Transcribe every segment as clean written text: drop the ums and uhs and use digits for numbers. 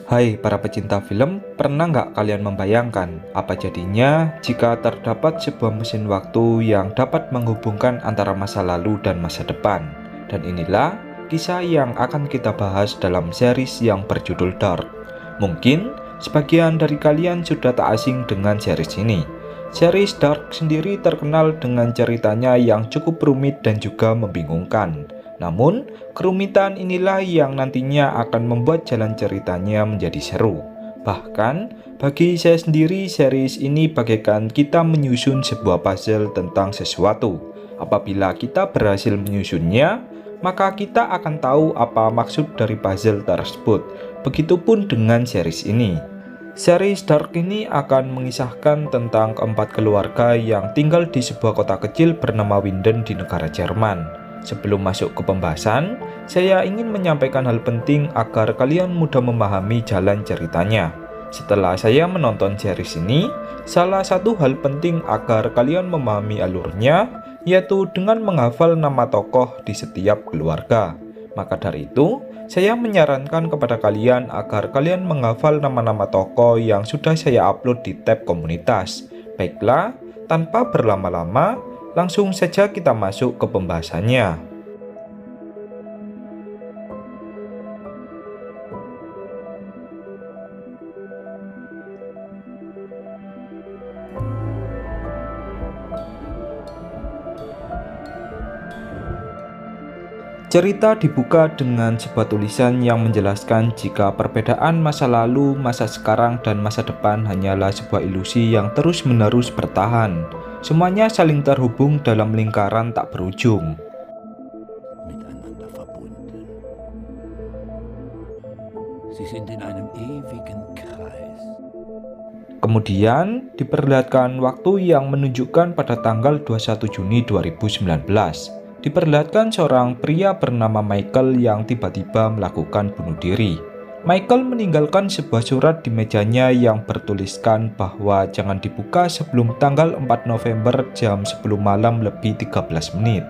Hai para pecinta film, pernah nggak kalian membayangkan apa jadinya jika terdapat sebuah mesin waktu yang dapat menghubungkan antara masa lalu dan masa depan? Dan inilah kisah yang akan kita bahas dalam series yang berjudul Dark. Mungkin sebagian dari kalian sudah tak asing dengan series ini. Series Dark sendiri terkenal dengan ceritanya yang cukup rumit dan juga membingungkan. Namun, kerumitan inilah yang nantinya akan membuat jalan ceritanya menjadi seru. Bahkan, bagi saya sendiri, series ini bagaikan kita menyusun sebuah puzzle tentang sesuatu. Apabila kita berhasil menyusunnya, maka kita akan tahu apa maksud dari puzzle tersebut. Begitupun dengan series ini. Series Dark ini akan mengisahkan tentang keempat keluarga yang tinggal di sebuah kota kecil bernama Winden di negara Jerman. Sebelum masuk ke pembahasan, saya ingin menyampaikan hal penting agar kalian mudah memahami jalan ceritanya. Setelah saya menonton series ini, salah satu hal penting agar kalian memahami alurnya, yaitu dengan menghafal nama tokoh di setiap keluarga. Maka dari itu, saya menyarankan kepada kalian agar kalian menghafal nama-nama tokoh yang sudah saya upload di tab komunitas. Baiklah, tanpa berlama-lama, langsung saja kita masuk ke pembahasannya. Cerita dibuka dengan sebuah tulisan yang menjelaskan jika perbedaan masa lalu, masa sekarang, dan masa depan hanyalah sebuah ilusi yang terus-menerus bertahan. Semuanya saling terhubung dalam lingkaran tak berujung. Miteinander verbunden. Sie sind in einem ewigen Kreis. Kemudian diperlihatkan waktu yang menunjukkan pada tanggal 21 Juni 2019. Diperlihatkan seorang pria bernama Michael yang tiba-tiba melakukan bunuh diri. Michael meninggalkan sebuah surat di mejanya yang bertuliskan bahwa jangan dibuka sebelum tanggal 4 November jam 10 malam lebih 13 menit.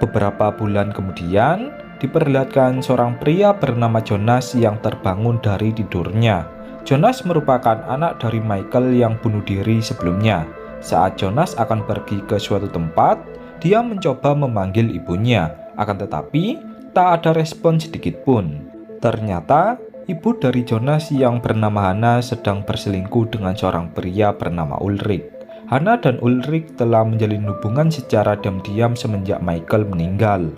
Beberapa bulan kemudian, diperlihatkan seorang pria bernama Jonas yang terbangun dari tidurnya. Jonas merupakan anak dari Michael yang bunuh diri sebelumnya. Saat Jonas akan pergi ke suatu tempat, dia mencoba memanggil ibunya, akan tetapi tak ada respon sedikit pun. Ternyata, ibu dari Jonas yang bernama Hannah sedang berselingkuh dengan seorang pria bernama Ulrich. Hannah dan Ulrich telah menjalin hubungan secara diam-diam semenjak Michael meninggal.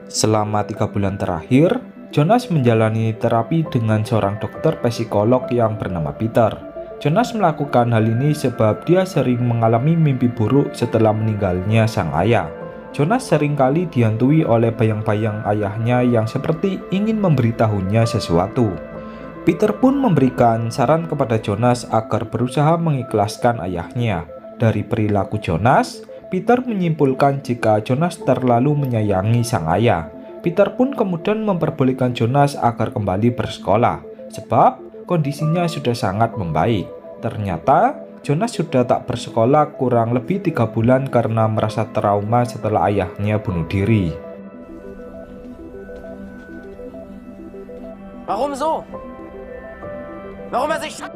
Selama 3 bulan terakhir, Jonas menjalani terapi dengan seorang dokter psikolog yang bernama Peter. Jonas melakukan hal ini sebab dia sering mengalami mimpi buruk setelah meninggalnya sang ayah. Jonas seringkali dihantui oleh bayang-bayang ayahnya yang seperti ingin memberitahunya sesuatu. Peter pun memberikan saran kepada Jonas agar berusaha mengikhlaskan ayahnya. Dari perilaku Jonas, Peter menyimpulkan jika Jonas terlalu menyayangi sang ayah. Peter pun kemudian memperbolehkan Jonas agar kembali bersekolah, sebab kondisinya sudah sangat membaik. Ternyata, Jonas sudah tak bersekolah kurang lebih 3 bulan karena merasa trauma setelah ayahnya bunuh diri. Warum so? Warum sich...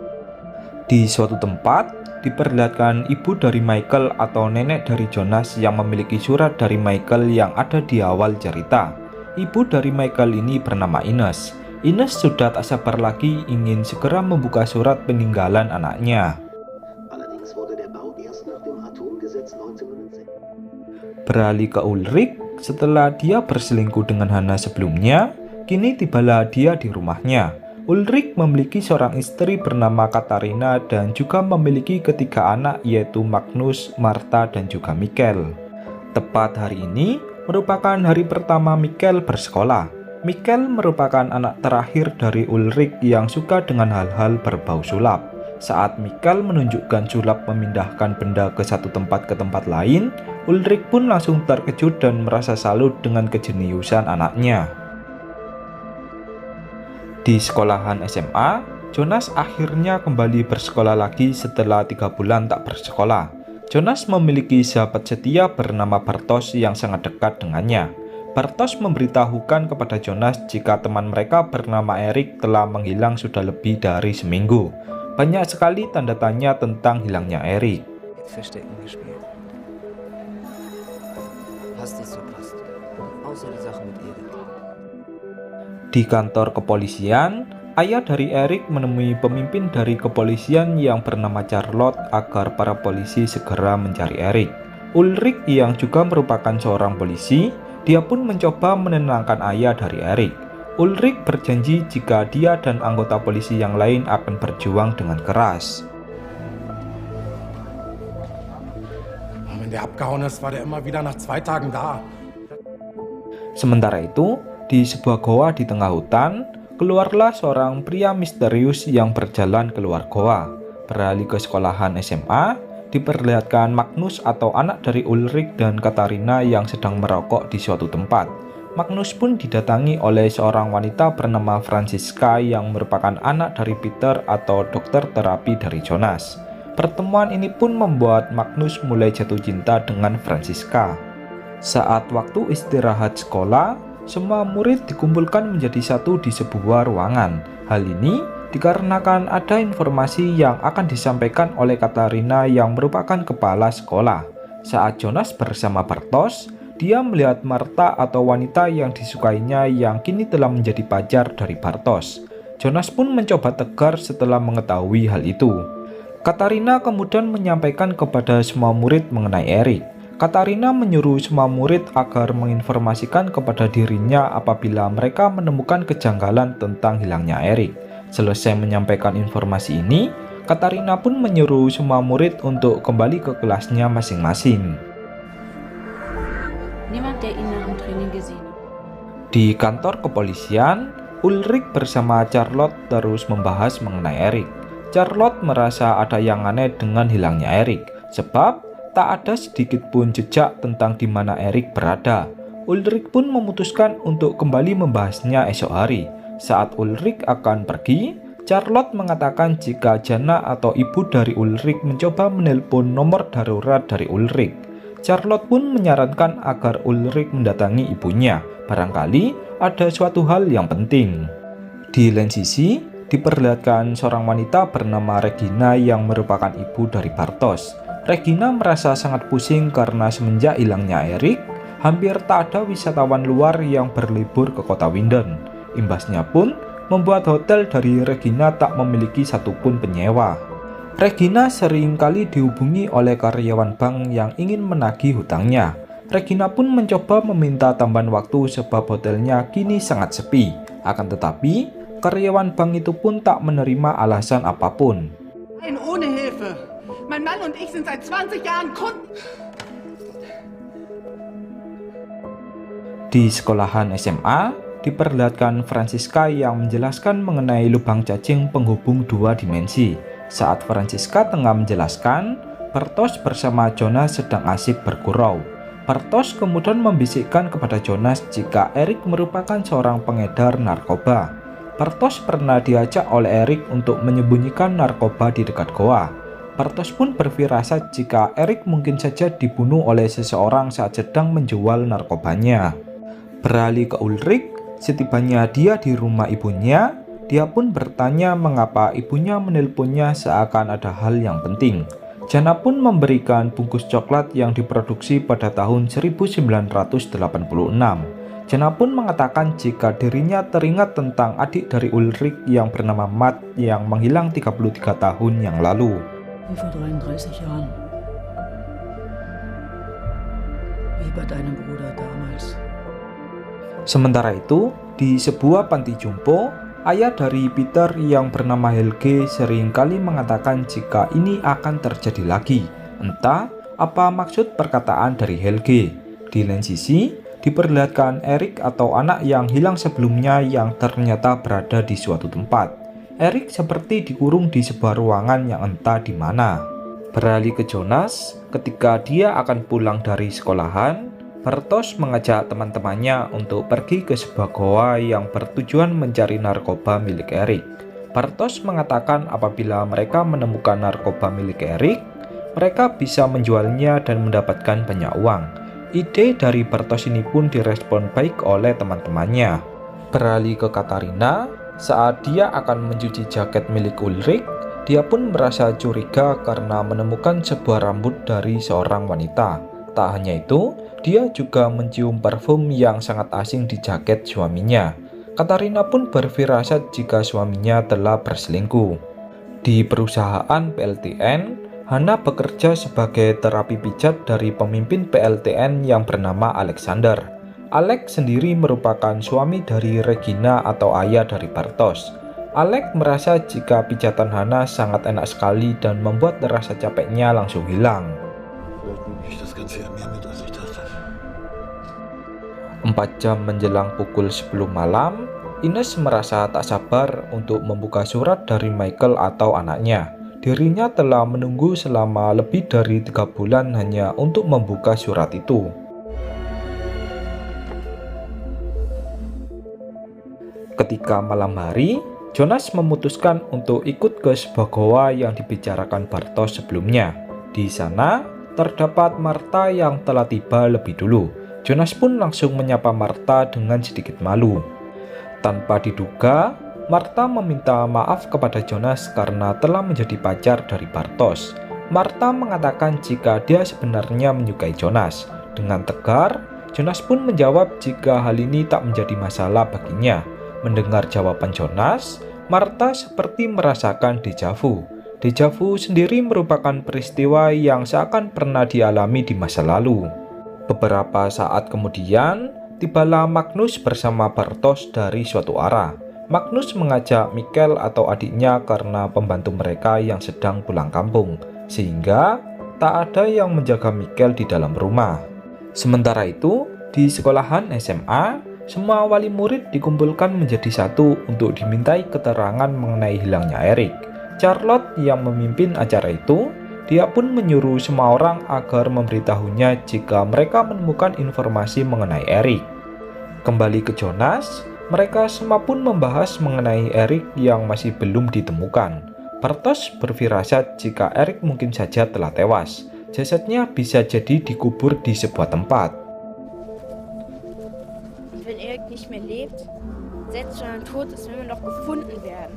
Di suatu tempat, diperlihatkan ibu dari Michael atau nenek dari Jonas yang memiliki surat dari Michael yang ada di awal cerita. Ibu dari Michael ini bernama Ines. Ines sudah tak sabar lagi ingin segera membuka surat peninggalan anaknya. Beralih ke Ulrich, setelah dia berselingkuh dengan Hannah sebelumnya, kini tibalah dia di rumahnya. Ulrich memiliki seorang istri bernama Katarina dan juga memiliki 3 anak yaitu Magnus, Martha, dan juga Michael. Tepat hari ini merupakan hari pertama Michael bersekolah. Michael merupakan anak terakhir dari Ulrich yang suka dengan hal-hal berbau sulap. Saat Michael menunjukkan sulap memindahkan benda ke satu tempat ke tempat lain, Ulrich pun langsung terkejut dan merasa salut dengan kejeniusan anaknya. Di sekolahan SMA, Jonas akhirnya kembali bersekolah lagi setelah 3 bulan tak bersekolah. Jonas memiliki sahabat setia bernama Bartosz yang sangat dekat dengannya. Bartosz memberitahukan kepada Jonas jika teman mereka bernama Erik telah menghilang sudah lebih dari seminggu. Banyak sekali tanda tanya tentang hilangnya Erik. Verstecken gespielt. Hast nichts verpasst. Außer die Sache mit Edith. Di kantor kepolisian, ayah dari Erik menemui pemimpin dari kepolisian yang bernama Charlotte agar para polisi segera mencari Erik. Ulrich yang juga merupakan seorang polisi, dia pun mencoba menenangkan ayah dari Erik. Ulrich berjanji jika dia dan anggota polisi yang lain akan berjuang dengan keras. Wenn der abgehauen ist, war der immer wieder nach 2 Tagen da. Sementara itu, di sebuah goa di tengah hutan, keluarlah seorang pria misterius yang berjalan keluar goa. Beralih ke sekolahan SMA, diperlihatkan Magnus atau anak dari Ulrich dan Katarina yang sedang merokok di suatu tempat. Magnus pun didatangi oleh seorang wanita bernama Franziska yang merupakan anak dari Peter atau dokter terapi dari Jonas. Pertemuan ini pun membuat Magnus mulai jatuh cinta dengan Franziska. Saat waktu istirahat sekolah, semua murid dikumpulkan menjadi satu di sebuah ruangan. Hal ini dikarenakan ada informasi yang akan disampaikan oleh Katarina yang merupakan kepala sekolah. Saat Jonas bersama Bartosz, dia melihat Marta atau wanita yang disukainya yang kini telah menjadi pacar dari Bartosz. Jonas pun mencoba tegar setelah mengetahui hal itu. Katarina kemudian menyampaikan kepada semua murid mengenai Erik. Katarina menyuruh semua murid agar menginformasikan kepada dirinya apabila mereka menemukan kejanggalan tentang hilangnya Erik. Selesai menyampaikan informasi ini, Katarina pun menyuruh semua murid untuk kembali ke kelasnya masing-masing. Niemand, der ihn nach dem Training gesehen hat. Di kantor kepolisian, Ulrich bersama Charlotte terus membahas mengenai Erik. Charlotte merasa ada yang aneh dengan hilangnya Erik, sebab tak ada sedikit pun jejak tentang di mana Erik berada. Ulrich pun memutuskan untuk kembali membahasnya esok hari. Saat Ulrich akan pergi, Charlotte mengatakan jika Jana atau ibu dari Ulrich mencoba menelpon nomor darurat dari Ulrich. Charlotte pun menyarankan agar Ulrich mendatangi ibunya, barangkali ada suatu hal yang penting. Di lain sisi, diperlihatkan seorang wanita bernama Regina yang merupakan ibu dari Bartosz. Regina merasa sangat pusing karena semenjak hilangnya Erik, hampir tak ada wisatawan luar yang berlibur ke kota Winden. Imbasnya pun membuat hotel dari Regina tak memiliki satupun penyewa. Regina sering kali dihubungi oleh karyawan bank yang ingin menagih hutangnya. Regina pun mencoba meminta tambahan waktu sebab hotelnya kini sangat sepi. Akan tetapi, karyawan bank itu pun tak menerima alasan apapun. Ein ohne Hilfe. Mein Mann und ich sind seit 20 Jahren Kunden. Di sekolahan SMA, diperlihatkan Franziska yang menjelaskan mengenai lubang cacing penghubung 2 dimensi. Saat Franziska tengah menjelaskan, Bartosz bersama Jonas sedang asik bergurau. Bartosz kemudian membisikkan kepada Jonas jika Erik merupakan seorang pengedar narkoba. Bartosz pernah diajak oleh Erik untuk menyembunyikan narkoba di dekat goa. Bartosz pun berfirasat jika Erik mungkin saja dibunuh oleh seseorang saat sedang menjual narkobanya. Beralih ke Ulrich, setibanya dia di rumah ibunya, dia pun bertanya mengapa ibunya menelponnya seakan ada hal yang penting. Jana pun memberikan bungkus coklat yang diproduksi pada tahun 1986. Jana pun mengatakan jika dirinya teringat tentang adik dari Ulrich yang bernama Matt yang menghilang 33 tahun yang lalu. Wie vor 33 Jahren. Wie bei deinem Bruder damals. Sementara itu, di sebuah panti jompo, ayah dari Peter yang bernama Helge seringkali mengatakan jika ini akan terjadi lagi. Entah apa maksud perkataan dari Helge. Di lain sisi, diperlihatkan Erik atau anak yang hilang sebelumnya yang ternyata berada di suatu tempat. Erik seperti dikurung di sebuah ruangan yang entah di mana. Beralih ke Jonas, ketika dia akan pulang dari sekolahan, Bartosz mengajak teman-temannya untuk pergi ke sebuah goa yang bertujuan mencari narkoba milik Erik. Bartosz mengatakan apabila mereka menemukan narkoba milik Erik, mereka bisa menjualnya dan mendapatkan banyak uang. Ide dari Bartosz ini pun direspon baik oleh teman-temannya. Beralih ke Katarina, saat dia akan mencuci jaket milik Ulrich, dia pun merasa curiga karena menemukan sebuah rambut dari seorang wanita. Tak hanya itu, dia juga mencium parfum yang sangat asing di jaket suaminya. Katarina pun berfirasat jika suaminya telah berselingkuh. Di perusahaan PLTN, Hana bekerja sebagai terapi pijat dari pemimpin PLTN yang bernama Alexander. Alex sendiri merupakan suami dari Regina atau ayah dari Bartosz. Alex merasa jika pijatan Hana sangat enak sekali dan membuat rasa capeknya langsung hilang. 4 jam menjelang pukul 10 malam, Ines merasa tak sabar untuk membuka surat dari Michael atau anaknya. Dirinya telah menunggu selama lebih dari 3 bulan hanya untuk membuka surat itu. Ketika malam hari, Jonas memutuskan untuk ikut ke sebuah goa yang dibicarakan Bartosz sebelumnya. Di sana, terdapat Martha yang telah tiba lebih dulu. Jonas pun langsung menyapa Martha dengan sedikit malu. Tanpa diduga, Martha meminta maaf kepada Jonas karena telah menjadi pacar dari Bartosz. Martha mengatakan jika dia sebenarnya menyukai Jonas. Dengan tegar, Jonas pun menjawab jika hal ini tak menjadi masalah baginya. Mendengar jawaban Jonas, Martha seperti merasakan deja vu. Deja vu sendiri merupakan peristiwa yang seakan pernah dialami di masa lalu. Beberapa saat kemudian, tibalah Magnus bersama Bartosz dari suatu arah. Magnus mengajak Mikkel atau adiknya karena pembantu mereka yang sedang pulang kampung, sehingga tak ada yang menjaga Mikkel di dalam rumah. Sementara itu, di sekolahan SMA, semua wali murid dikumpulkan menjadi satu untuk dimintai keterangan mengenai hilangnya Erik. Charlotte yang memimpin acara itu, dia pun menyuruh semua orang agar memberitahunya jika mereka menemukan informasi mengenai Erik. Kembali ke Jonas, mereka semua pun membahas mengenai Erik yang masih belum ditemukan. Bartosz berfirasat jika Erik mungkin saja telah tewas. Jasadnya bisa jadi dikubur di sebuah tempat. Wenn Erik nicht mehr lebt, selbst wenn er tot ist, will man doch gefunden werden.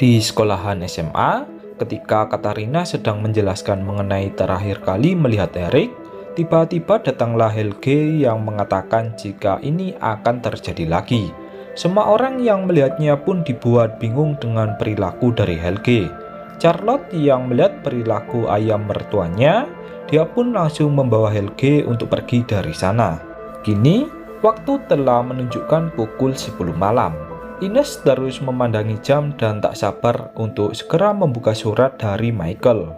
Di sekolahan SMA, ketika Katarina sedang menjelaskan mengenai terakhir kali melihat Erik, tiba-tiba datanglah Helge yang mengatakan jika ini akan terjadi lagi. Semua orang yang melihatnya pun dibuat bingung dengan perilaku dari Helge. Charlotte yang melihat perilaku ayam mertuanya, dia pun langsung membawa Helge untuk pergi dari sana. Kini, waktu telah menunjukkan pukul 10 malam. Ines terus memandangi jam dan tak sabar untuk segera membuka surat dari Michael.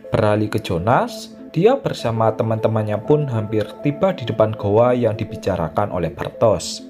Beralih ke Jonas, dia bersama teman-temannya pun hampir tiba di depan goa yang dibicarakan oleh Bartosz.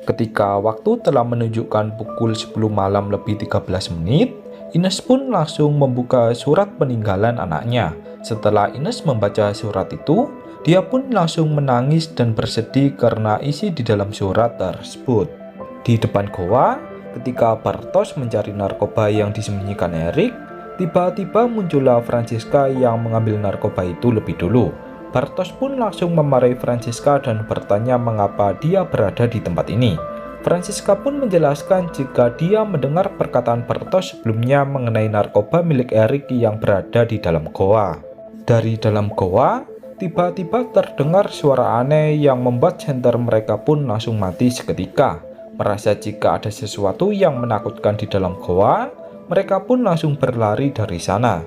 Ketika waktu telah menunjukkan pukul 10 malam lebih 13 menit, Ines pun langsung membuka surat peninggalan anaknya. Setelah Ines membaca surat itu, dia pun langsung menangis dan bersedih karena isi di dalam surat tersebut. Di depan goa, ketika Bartosz mencari narkoba yang disembunyikan Erik, tiba-tiba muncullah Franziska yang mengambil narkoba itu lebih dulu. Bartosz pun langsung memarahi Franziska dan bertanya mengapa dia berada di tempat ini. Franziska pun menjelaskan jika dia mendengar perkataan Bartosz sebelumnya mengenai narkoba milik Erik yang berada di dalam goa. Dari dalam goa, tiba-tiba terdengar suara aneh yang membuat senter mereka pun langsung mati seketika. Merasa jika ada sesuatu yang menakutkan di dalam goa, mereka pun langsung berlari dari sana.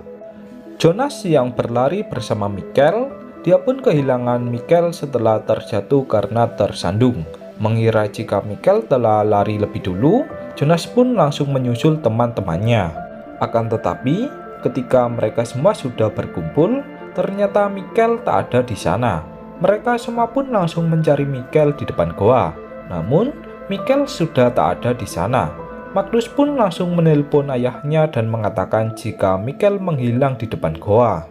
Jonas yang berlari bersama Mikkel, dia pun kehilangan Mikkel setelah terjatuh karena tersandung. Mengira jika Mikkel telah lari lebih dulu, Jonas pun langsung menyusul teman-temannya. Akan tetapi, ketika mereka semua sudah berkumpul, ternyata Mikkel tak ada di sana. Mereka semua pun langsung mencari Mikkel di depan goa. Namun, Mikkel sudah tak ada di sana. Magnus pun langsung menelpon ayahnya dan mengatakan jika Mikkel menghilang di depan goa.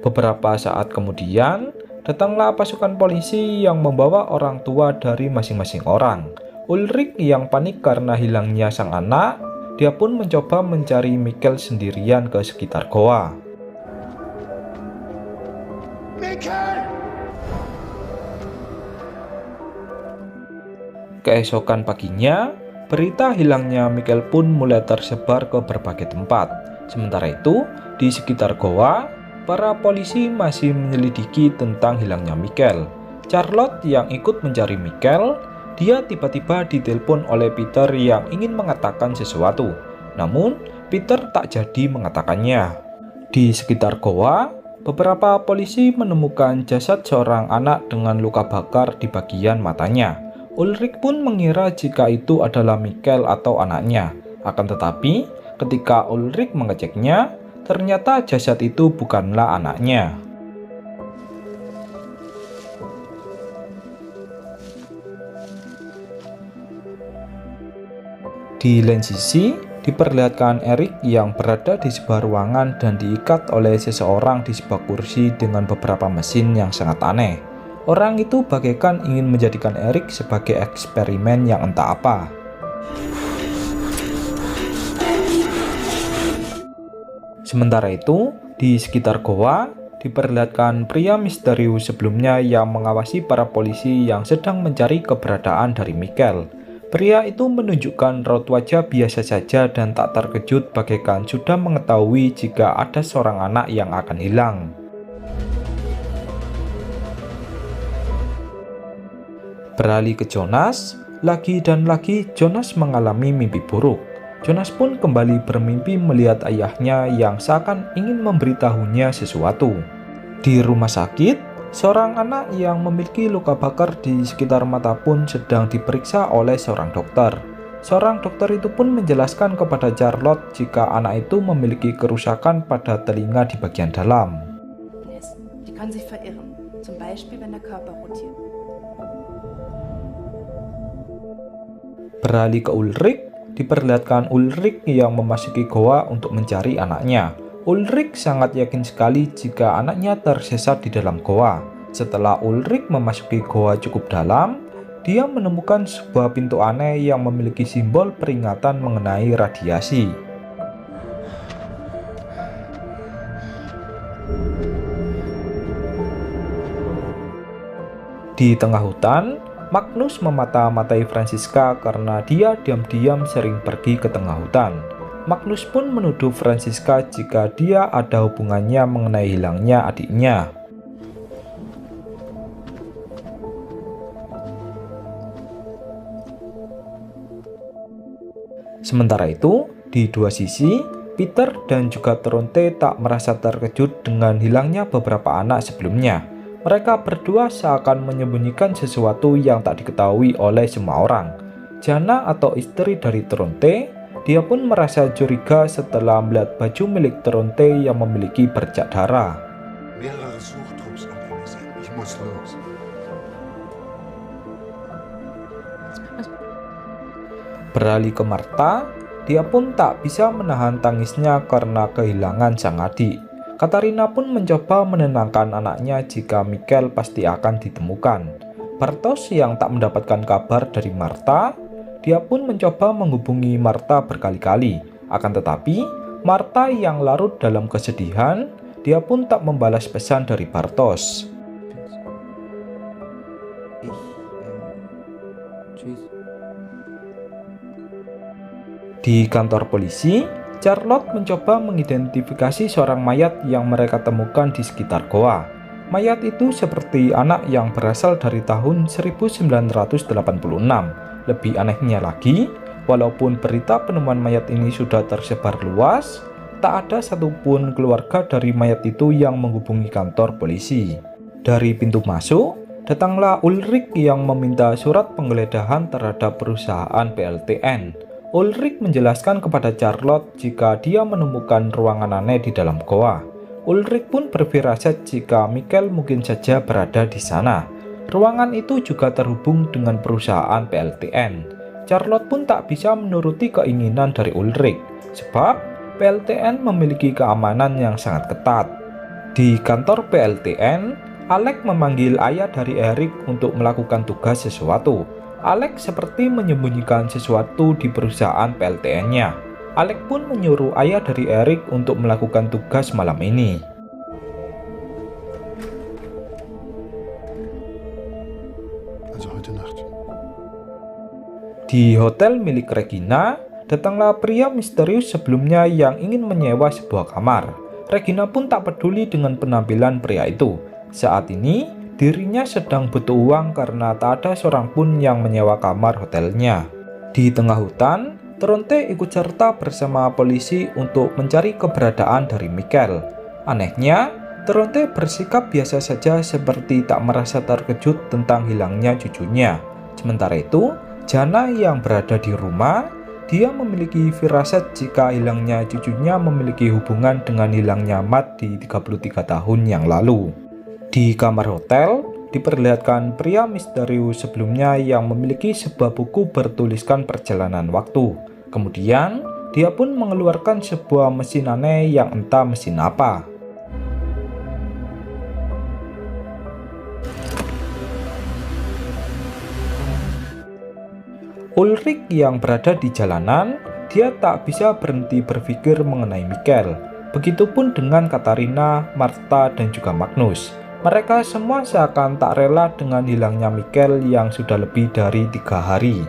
Beberapa saat kemudian, datanglah pasukan polisi yang membawa orang tua dari masing-masing orang. Ulrich yang panik karena hilangnya sang anak, dia pun mencoba mencari Mikkel sendirian ke sekitar goa. Keesokan paginya, berita hilangnya Mikkel pun mulai tersebar ke berbagai tempat. Sementara itu, di sekitar goa, para polisi masih menyelidiki tentang hilangnya Mikkel. Charlotte yang ikut mencari Mikkel, dia tiba-tiba ditelepon oleh Peter yang ingin mengatakan sesuatu. Namun, Peter tak jadi mengatakannya. Di sekitar goa, beberapa polisi menemukan jasad seorang anak dengan luka bakar di bagian matanya. Ulrich pun mengira jika itu adalah Mikkel atau anaknya. Akan tetapi, ketika Ulrich mengeceknya, ternyata jasad itu bukanlah anaknya. Di lain sisi, diperlihatkan Eric yang berada di sebuah ruangan dan diikat oleh seseorang di sebuah kursi dengan beberapa mesin yang sangat aneh. Orang itu bagaikan ingin menjadikan Eric sebagai eksperimen yang entah apa. Sementara itu, di sekitar goa, diperlihatkan pria misterius sebelumnya yang mengawasi para polisi yang sedang mencari keberadaan dari Mikkel. Pria itu menunjukkan raut wajah biasa saja dan tak terkejut bagaikan sudah mengetahui jika ada seorang anak yang akan hilang. Beralih ke Jonas, lagi dan lagi Jonas mengalami mimpi buruk. Jonas pun kembali bermimpi melihat ayahnya yang seakan ingin memberitahunya sesuatu. Di rumah sakit, seorang anak yang memiliki luka bakar di sekitar mata pun sedang diperiksa oleh seorang dokter. Seorang dokter itu pun menjelaskan kepada Charlotte jika anak itu memiliki kerusakan pada telinga di bagian dalam. Die kann sich verirren, zum Beispiel wenn der Körper rotiert. Beralih ke Ulrich, diperlihatkan Ulrich yang memasuki goa untuk mencari anaknya. Ulrich sangat yakin sekali jika anaknya tersesat di dalam goa. Setelah Ulrich memasuki goa cukup dalam, dia menemukan sebuah pintu aneh yang memiliki simbol peringatan mengenai radiasi. Di tengah hutan, Magnus memata-matai Franziska karena dia diam-diam sering pergi ke tengah hutan. Magnus pun menuduh Franziska jika dia ada hubungannya mengenai hilangnya adiknya. Sementara itu, di dua sisi, Peter dan juga Tronte tak merasa terkejut dengan hilangnya beberapa anak sebelumnya. Mereka berdua seakan menyembunyikan sesuatu yang tak diketahui oleh semua orang. Jana atau istri dari Tronte, dia pun merasa curiga setelah melihat baju milik Tronte yang memiliki bercak darah. Beralih ke Martha, dia pun tak bisa menahan tangisnya karena kehilangan sang adik. Katarina pun mencoba menenangkan anaknya jika Mikkel pasti akan ditemukan. Bartosz yang tak mendapatkan kabar dari Martha, dia pun mencoba menghubungi Martha berkali-kali. Akan tetapi, Martha yang larut dalam kesedihan, dia pun tak membalas pesan dari Bartosz. Di kantor polisi, Charlotte mencoba mengidentifikasi seorang mayat yang mereka temukan di sekitar goa. Mayat itu seperti anak yang berasal dari tahun 1986. Lebih anehnya lagi, walaupun berita penemuan mayat ini sudah tersebar luas, tak ada satupun keluarga dari mayat itu yang menghubungi kantor polisi. Dari pintu masuk, datanglah Ulrich yang meminta surat penggeledahan terhadap perusahaan PLTN. Ulrich menjelaskan kepada Charlotte jika dia menemukan ruangan aneh di dalam goa. Ulrich pun berfirasat jika Mikkel mungkin saja berada di sana. Ruangan itu juga terhubung dengan perusahaan PLTN. Charlotte pun tak bisa menuruti keinginan dari Ulrich, sebab PLTN memiliki keamanan yang sangat ketat. Di kantor PLTN, Alex memanggil ayah dari Eric untuk melakukan tugas sesuatu. Alex seperti menyembunyikan sesuatu di perusahaan PLTN-nya. Alex pun menyuruh ayah dari Eric untuk melakukan tugas malam ini. Also heute Nacht. Di hotel milik Regina, datanglah pria misterius sebelumnya yang ingin menyewa sebuah kamar. Regina pun tak peduli dengan penampilan pria itu. Saat ini, dirinya sedang butuh uang karena tak ada seorang pun yang menyewa kamar hotelnya. Di tengah hutan, Tronte ikut serta bersama polisi untuk mencari keberadaan dari Michael. Anehnya, Tronte bersikap biasa saja seperti tak merasa terkejut tentang hilangnya cucunya. Sementara itu, Jana yang berada di rumah, dia memiliki firasat jika hilangnya cucunya memiliki hubungan dengan hilangnya Matt di 33 tahun yang lalu. Di kamar hotel, diperlihatkan pria misterius sebelumnya yang memiliki sebuah buku bertuliskan perjalanan waktu. Kemudian, dia pun mengeluarkan sebuah mesin aneh yang entah mesin apa. Ulrich yang berada di jalanan, dia tak bisa berhenti berpikir mengenai Michael. Begitupun dengan Katarina, Martha, dan juga Magnus. Mereka semua seakan tak rela dengan hilangnya Michael yang sudah lebih dari 3 hari.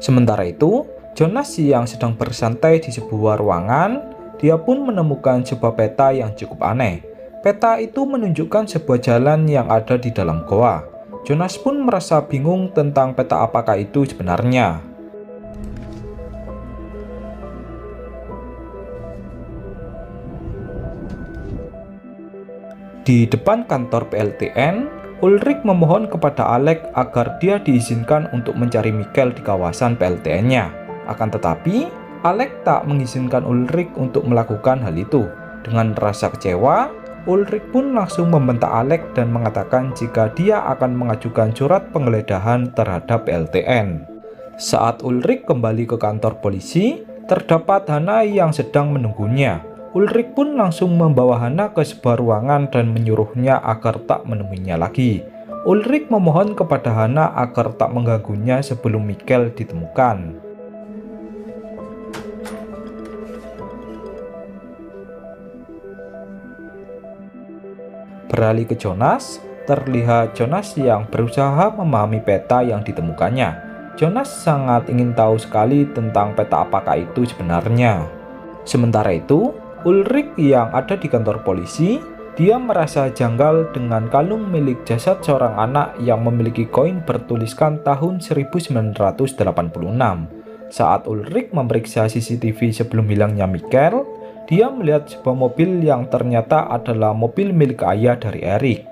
Sementara itu, Jonas yang sedang bersantai di sebuah ruangan, dia pun menemukan sebuah peta yang cukup aneh. Peta itu menunjukkan sebuah jalan yang ada di dalam goa. Jonas pun merasa bingung tentang peta apakah itu sebenarnya. Di depan kantor PLTN, Ulrich memohon kepada Alex agar dia diizinkan untuk mencari Michael di kawasan PLTN-nya. Akan tetapi, Alex tak mengizinkan Ulrich untuk melakukan hal itu. Dengan rasa kecewa, Ulrich pun langsung membentak Alex dan mengatakan jika dia akan mengajukan surat penggeledahan terhadap PLTN. Saat Ulrich kembali ke kantor polisi, terdapat Hannah yang sedang menunggunya. Ulrich pun langsung membawa Hannah ke sebuah ruangan dan menyuruhnya agar tak menemuinya lagi. Ulrich memohon kepada Hannah agar tak mengganggunya sebelum Michael ditemukan. Beralih ke Jonas, terlihat Jonas yang berusaha memahami peta yang ditemukannya. Jonas sangat ingin tahu sekali tentang peta apakah itu sebenarnya. Sementara itu, Ulrich yang ada di kantor polisi, dia merasa janggal dengan kalung milik jasad seorang anak yang memiliki koin bertuliskan tahun 1986. Saat Ulrich memeriksa CCTV sebelum hilangnya Michael, dia melihat sebuah mobil yang ternyata adalah mobil milik ayah dari Eric.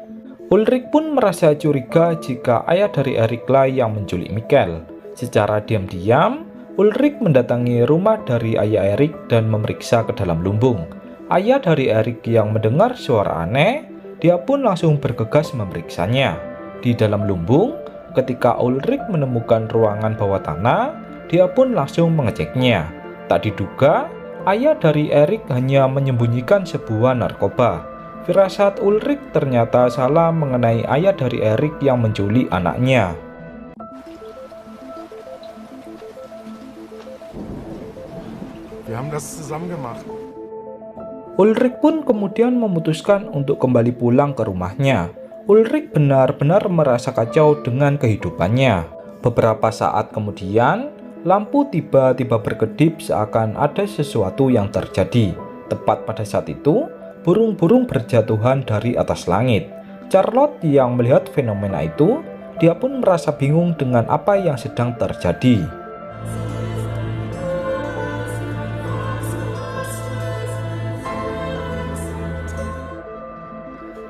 Ulrich pun merasa curiga jika ayah dari Eric lah yang menculik Michael. Secara diam-diam, Ulrich mendatangi rumah dari ayah Eric dan memeriksa ke dalam lumbung. Ayah dari Eric yang mendengar suara aneh, dia pun langsung bergegas memeriksanya. Di dalam lumbung, ketika Ulrich menemukan ruangan bawah tanah, dia pun langsung mengeceknya. Tak diduga, ayah dari Eric hanya menyembunyikan sebuah narkoba. Firasat Ulrich ternyata salah mengenai ayah dari Eric yang menculik anaknya. Wir haben das zusammen gemacht. Ulrich pun kemudian memutuskan untuk kembali pulang ke rumahnya. Ulrich benar-benar merasa kacau dengan kehidupannya. Beberapa saat kemudian, lampu tiba-tiba berkedip seakan ada sesuatu yang terjadi. Tepat pada saat itu, burung-burung berjatuhan dari atas langit. Charlotte yang melihat fenomena itu, dia pun merasa bingung dengan apa yang sedang terjadi.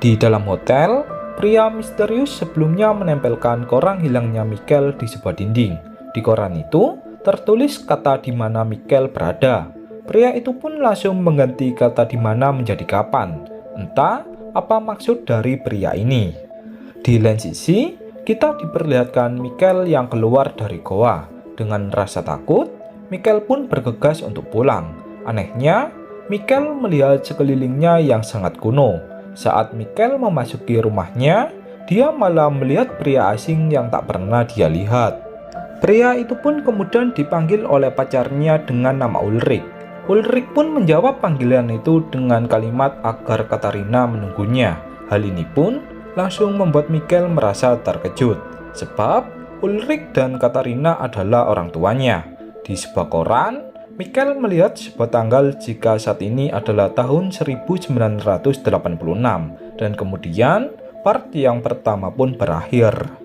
Di dalam hotel, pria misterius sebelumnya menempelkan koran hilangnya Michael di sebuah dinding. Di koran itu tertulis kata di mana Michael berada. Pria itu pun langsung mengganti kata di mana menjadi kapan. Entah apa maksud dari pria ini. Di lain sisi, kita diperlihatkan Michael yang keluar dari goa. Dengan rasa takut, Michael pun bergegas untuk pulang. Anehnya, Michael melihat sekelilingnya yang sangat kuno. Saat Michael memasuki rumahnya, dia malah melihat pria asing yang tak pernah dia lihat. Pria itu pun kemudian dipanggil oleh pacarnya dengan nama Ulrich. Ulrich pun menjawab panggilan itu dengan kalimat agar Katarina menunggunya. Hal ini pun langsung membuat Michael merasa terkejut, sebab Ulrich dan Katarina adalah orang tuanya. Di sebuah koran, Michael melihat sebuah tanggal jika saat ini adalah tahun 1986, dan kemudian part yang pertama pun berakhir.